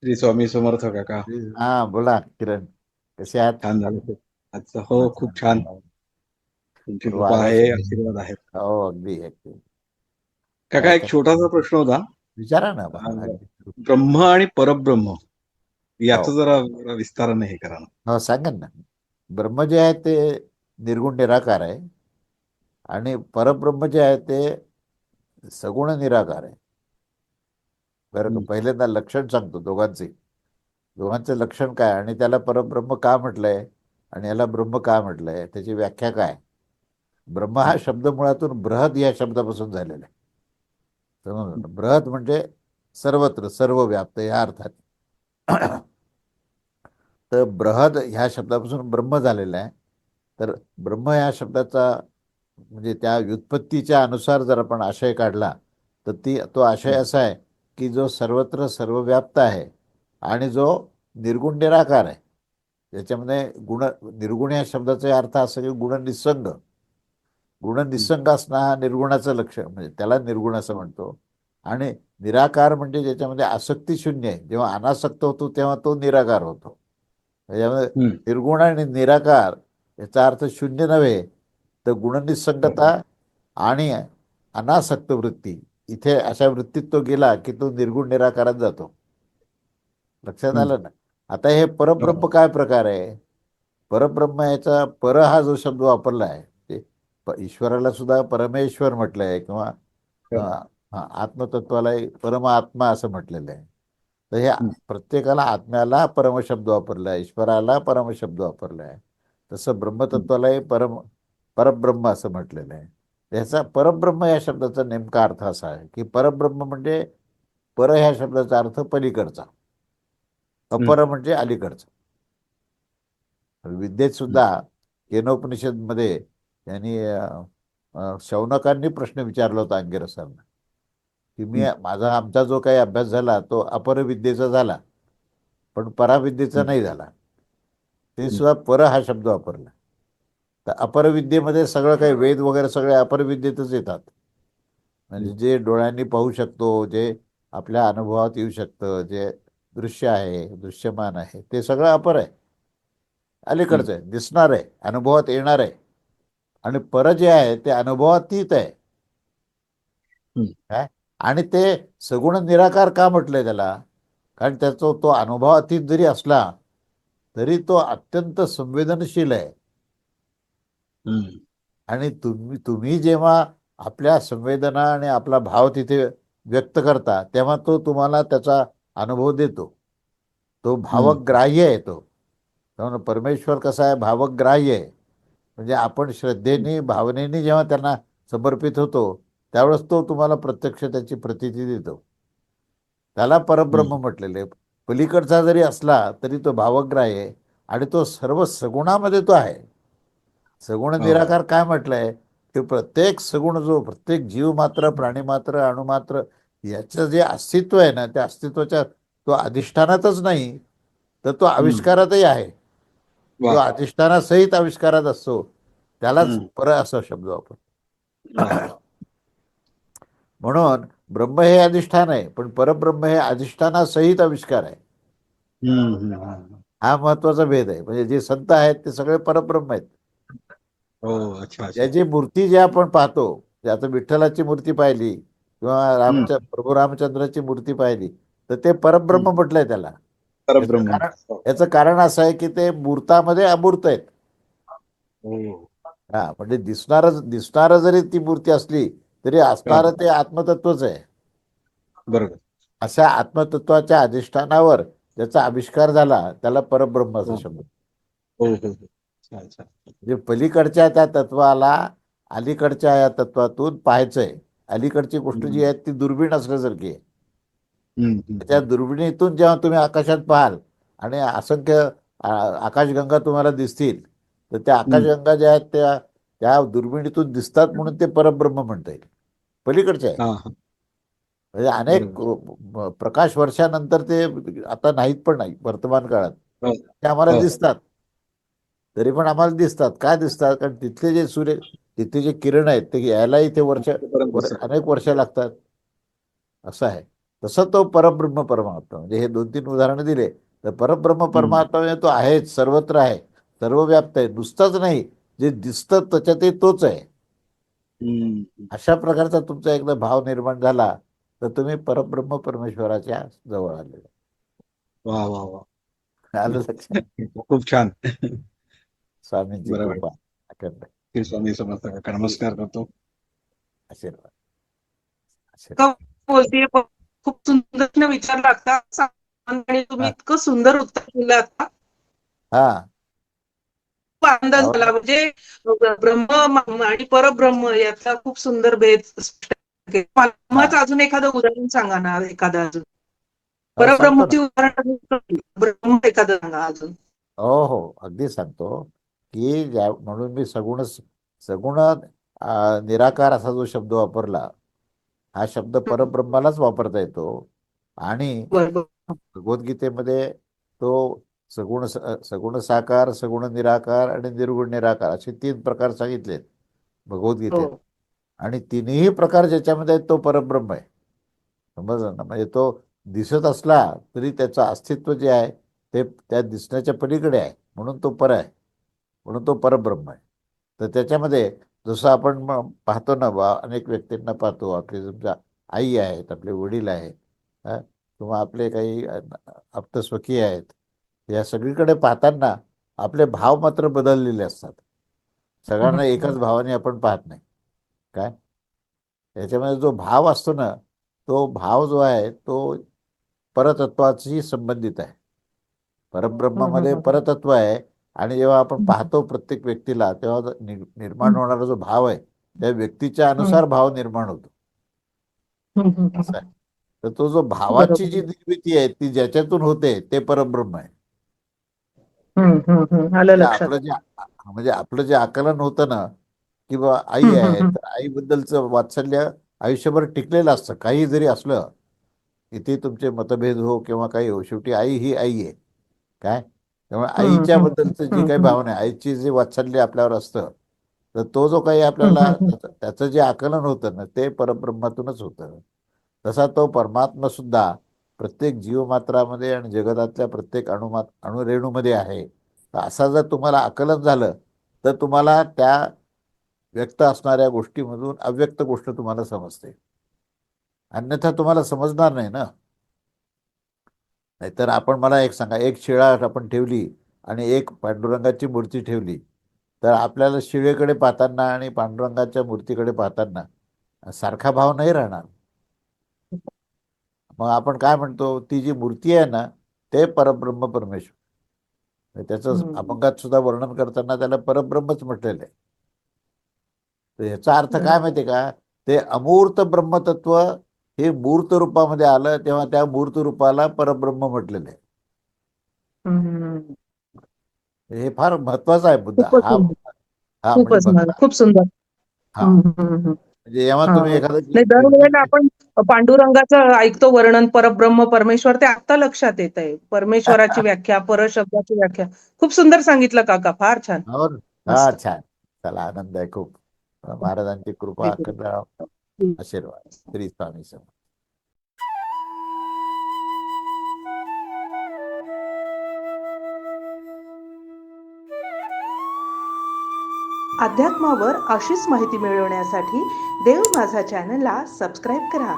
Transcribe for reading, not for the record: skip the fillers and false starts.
श्री स्वामी समर्थ काका. हा बोला किरण, कसे आहात? छान झालं खूप. आजचं हो अच्छा. खूप छान. तुमची पूर्व कृपा आल्यास आहे, आशीर्वाद आहेत. हो, अगदी अगदी. काका काय एक छोटासा प्रश्न होता. विचारा ना बा, अं, अगदी. ब्रह्म आणि परब्रह्म हो याचं जरा विस्ताराने हे करा ना. हो, सांगेन ना. ब्रह्म जे आहे ते निर्गुण निराकार आहे, आणि परब्रह्म जे आहे ते सगुण निराकार आहे. बरं का, हम्म, पहिल्यांदा लक्षण सांगतो दोघांचे. दोघांचं लक्षण काय आणि त्याला परब्रह्म का म्हटलंय आणि याला ब्रह्म का म्हटलंय, त्याची व्याख्या काय. ब्रह्म हा हम्म, शब्द मुळातून बृहद या शब्दापासून झालेला आहे. समजलं ना? बृहद म्हणजे सर्वत्र सर्व व्याप्त या अर्थात. तर बृहद ह्या शब्दापासून ब्रह्म झालेला आहे. तर ब्रह्म या शब्दाचा म्हणजे त्या व्युत्पत्तीच्या अनुसार जर आपण आशय काढला, तर तो आशय हम्म, असा आहे की जो सर्वत्र सर्वव्याप्त आहे आणि जो निर्गुण निराकार आहे. त्याच्यामध्ये निर्गुण या शब्दाचा अर्थ असा की गुण निस्संग. गुण हम्म, निस्संग असणं हा निर्गुणाचं लक्षण, म्हणजे त्याला निर्गुण असं म्हणतो. आणि निराकार म्हणजे ज्याच्यामध्ये आसक्ती शून्य आहे. जेव्हा अनासक्त होतो तेव्हा तो निराकार होतो. त्याच्यामध्ये हम्म, निर्गुण आणि निराकार याचा अर्थ शून्य नव्हे, तर बरोबर. गुणनिस्संगता आणि अनासक्त वृत्ती, इथे अशा वृत्तीत तो गेला की तो निर्गुण निराकारात जातो. लक्षात हम्म, आलं ना? आता हे हो, परब्रह्म काय प्रकार आहे? परब्रह्म याचा पर हा जो शब्द वापरला आहे, ते ईश्वराला सुद्धा परमेश्वर म्हटलंय किंवा हो, आत्मतत्वाला परमात्मा असं म्हटलेलं आहे. तर हे हम्म, प्रत्येकाला आत्म्याला परमशब्द वापरला आहे, ईश्वराला परमशब्द वापरला आहे. तसं हम्म, ब्रह्मतत्वालाही परब्रह्म असं म्हटलेलं आहे. याचा परब्रह्म या शब्दाचा नेमका अर्थ असा आहे की परब्रह्म म्हणजे पर ह्या शब्दाचा अर्थ पलीकडचा, हम्म, अपर म्हणजे अलीकडचा. विद्येत हम्म, सुद्धा केनोपनिषदमध्ये त्यांनी शौनकांनी प्रश्न विचारला होता अंगिरसांना, की हम्म, माझा आमचा जो काही अभ्यास झाला तो अपर विद्येचा झाला, पण पराविद्येचा हम्म, नाही झाला. ते हम्म, सुद्धा पर हा शब्द वापरला. तर अपरविद्येमध्ये सगळं काही वेद वगैरे सगळे अपरविद्येतच येतात. हम्म, म्हणजे जे डोळ्यांनी पाहू शकतो, जे आपल्या अनुभवात येऊ शकतं, जे दृश्य आहे, दृश्यमान आहे, ते सगळं अपर आहे, हम्म, अलीकडचं आहे, दिसणार आहे, अनुभवात येणार आहे. आणि पर जे आहे ते अनुभवातीत आहे. हम्म, काय? आणि ते सगुण निराकार का म्हटलंय त्याला? कारण त्याचा तो अनुभवातीत जरी असला तरी तो अत्यंत संवेदनशील आहे. हम्म, आणि तुम्ही तुम्ही जेव्हा आपल्या संवेदना आणि आपला भाव तिथे व्यक्त करता तेव्हा तो तुम्हाला त्याचा अनुभव देतो. तो हम्म, भावग्राह्य आहे तो. त्यामुळे परमेश्वर कसा आहे, भावग्राह्य आहे. म्हणजे आपण श्रद्धेने भावनेने जेव्हा त्यांना समर्पित होतो त्यावेळेस तो तुम्हाला प्रत्यक्ष त्याची प्रतीती देतो. त्याला परब्रह्म हम्म, म्हटलेले. पलीकडचा जरी असला तरी तो भावग्राह्य आहे आणि तो सर्व सगुणामध्ये तो आहे. सगुण हो, निराकार काय म्हटलंय, की प्रत्येक सगुण जो प्रत्येक जीव मात्र, प्राणी मात्र, अणुमात्र याचं जे अस्तित्व आहे ना, त्या अस्तित्वाच्या तो अधिष्ठानातच नाही, तर तो हम्म, आविष्कारातही आहे. जो वा, अधिष्ठानासहित आविष्कारात असतो त्यालाच हम्म, पर असा शब्द वापर. वा, म्हणून ब्रह्म हे अधिष्ठान आहे, पण परब्रह्म हे अधिष्ठानासहित आविष्कार आहे. हम्म, हम्म, हम्म. हा महत्वाचा भेद आहे. म्हणजे जे संत आहेत ते सगळे परब्रह्म आहेत. हो, अच्छा अच्छा. त्याची मूर्ती जी आपण पाहतो, जे आता विठ्ठलाची मूर्ती पाहिली किंवा हम्म, प्रभू रामचंद्राची मूर्ती पाहिली, तर ते हम्म, परब्रह्म म्हटलंय त्याला. याचं परब्रह्म. कारण हो, याचं कारण असं आहे की ते मूर्तामध्ये अमूर्त आहेत. हो, हा म्हणजे दिसणारं जरी ती मूर्ती असली तरी हा, असणारं ते आत्मतत्वच आहे. बरोबर. अशा आत्मतत्वाच्या अधिष्ठानावर ज्याचा आविष्कार झाला त्याला परब्रह्म असा हो, शब्द. हो, हो, हो. अच्छा अच्छा. म्हणजे पलीकडच्या त्या तत्वाला अलीकडच्या या तत्वातून पाहायचंय. अलीकडची गोष्ट जी हम्म, आहे ती दुर्बीण असल्यासारखी आहे. हम्म, हम्म, त्या दुर्बिणीतून जेव्हा तुम्ही आकाशात पाहाल आणि असंख्य आकाशगंगा तुम्हाला दिसतील, तर त्या हम्म. आकाशगंगा ज्या आहेत त्या त्या दुर्बिणीतून दिसतात म्हणून ते परब्रह्म म्हणता येईल. पलीकडचे आहे. हा हा, म्हणजे अनेक बरोबर. प्रकाश वर्षानंतर ते आता नाहीत पण नाही वर्तमान काळात. हो, ते आम्हाला हो. दिसतात. तरी पण आम्हाला दिसतात. काय दिसतात? कारण तिथले जे तिथले जे किरण आहेत ते यायला इथे पर्यंत अनेक वर्ष लागतात. असं आहे. तसं तो परब्रह्म परमात्मा. म्हणजे हे 2-3 उदाहरणं दिले तर परब्रह्म हम्म, परमात्मा म्हणजे तो आहेच, सर्वत्र आहे, सर्वव्याप्त आहे. नुसतंच नाही, जे दिसतं त्याच्यातही तोच आहे. हम्म. अशा प्रकारचा तुमचा एकदा भाव निर्माण झाला तर तुम्ही परब्रह्म परमेश्वराच्या जवळ आले. वा वा वा. आलं लक्षात? खूप छान. स्वामींची बरोबर. कृपा अखंड. श्री स्वामी समर्थ काका, नमस्कार करतो. आशीर्वाद का आशीर्वाद. बोलतीये खूप सुंदर विचार लागतात आणि तुम्ही हा इतकं सुंदर उत्तर दिलं आता. हा खूप आनंद अहो, झाला. म्हणजे ब्रह्म आणि परब्रह्म याचा खूप सुंदर भेद स्पष्ट केला. हा ब्रह्माचं अजून एखादं उदाहरण सांगा ना, एखादं अजून. सांगतो ना. परब्रह्मची उदाहरण ब्रह्म एखादं सांगा अजून. हो हो अगदी सांगतो की म्हणून मी सगुण सगुण निराकार असा जो शब्द वापरला, हा शब्द परब्रह्मालाच वापरता येतो. आणि बरोबर. भगवद्गीतेमध्ये तो सगुण साकार, सगुण निराकार आणि निर्गुण निराकार असे 3 प्रकार सांगितलेत हो. भगवद्गीतेत. आणि तिन्ही प्रकार ज्याच्यामध्ये आहेत तो परब्रह्म आहे. समजलं ना? म्हणजे तो दिसत असला तरी त्याचं अस्तित्व जे आहे ते त्या दिसण्याच्या पलीकडे आहे, म्हणून तो पर आहे, म्हणून तो परब्रह्म आहे. तर त्याच्यामध्ये जसं आपण पाहतो ना, अनेक व्यक्तींना पाहतो, आपली समजा आई आहेत, आपले वडील आहेत, किंवा आपले काही आप्तस्वकीय आहेत. या सगळीकडे पाहताना आपले भाव मात्र बदललेले असतात. सगळ्यांना एकाच भावाने आपण पाहत नाही. काय याच्यामध्ये जो भाव असतो ना, तो भाव जो आहे तो परतत्वाशी संबंधित आहे. परब्रह्मामध्ये परतत्व आहे. आणि जेव्हा आपण पाहतो प्रत्येक व्यक्तीला तेव्हा निर्माण होणारा जो भाव आहे त्या व्यक्तीच्या अनुसार भाव निर्माण होतो. असं आहे. तर तो जो भावाची जी बरोबर. निर्मिती आहे ती ज्याच्यातून होते ते परब्रह्म आहे. आलं म्हणजे लक्षात. आपलं जे आकलन होतं ना, की बाबा आई आहे तर आईबद्दलचं वात्सल्य आयुष्यभर टिकलेलं असतं. काही जरी असलं, इथे तुमचे मतभेद हो किंवा काही हो, शेवटी आई ही आई आहे. काय त्यामुळे आईच्या बद्दलचं जी काही भावना आहे, आईची जे वात्सल्य आपल्यावर असतं, तर तो जो काही आपल्याला त्याचं जे आकलन होतं ना ते परब्रह्मातूनच होतं. तसा तो परमात्मा सुद्धा प्रत्येक जीवमात्रामध्ये आणि जगतातल्या प्रत्येक अणुरेणूमध्ये आहे. तर असं जर तुम्हाला आकलन झालं तर तुम्हाला त्या व्यक्त असणाऱ्या गोष्टीमधून अव्यक्त गोष्ट तुम्हाला समजते. अन्यथा तुम्हाला समजणार नाही ना. नाहीतर आपण मला एक सांगा, एक शिळा आपण ठेवली आणि एक पांडुरंगाची मूर्ती ठेवली तर आपल्याला शिळेकडे पाहताना आणि पांडुरंगाच्या मूर्तीकडे पाहताना सारखा भाव नाही राहणार. मग आपण काय म्हणतो, ती जी मूर्ती आहे ना ते परब्रह्म परमेश्वर. त्याचं अभंगात सुद्धा वर्णन करताना त्याला परब्रह्मच म्हटलेलं आहे. तर ह्याचा अर्थ काय माहिती आहे का, ते अमूर्त ब्रह्मतत्व हे मूर्त रूपामध्ये आलं तेव्हा त्या मूर्त रूपाला परब्रह्म म्हटलेलं आहे. हे फार महत्वाचा आहे मुद्दा खूपच हा. सुंदर. हा म्हणजे खूपच सुंदर. बघा. खूप सुंदर. हा म्हणजे जेव्हा तुम्ही एखादं नाही, कीर्तन दरवेळेला आपण पांडुरंगाचं ऐकतो वर्णन, परब्रह्म परमेश्वर, ते आता लक्षात येत आहे. परमेश्वराची व्याख्या, परशब्दाची व्याख्या खूप सुंदर सांगितलं काका. फार छान. हो ना? हा मस्त. छान. चला आनंद आहे खूप. महाराजांची कृपा अखंड आशीर्वाद. श्री स्वामी समर्थ. अध्यात्मावर अशीच माहिती मिळवण्यासाठी देव माझा चॅनलला सबस्क्राईब करा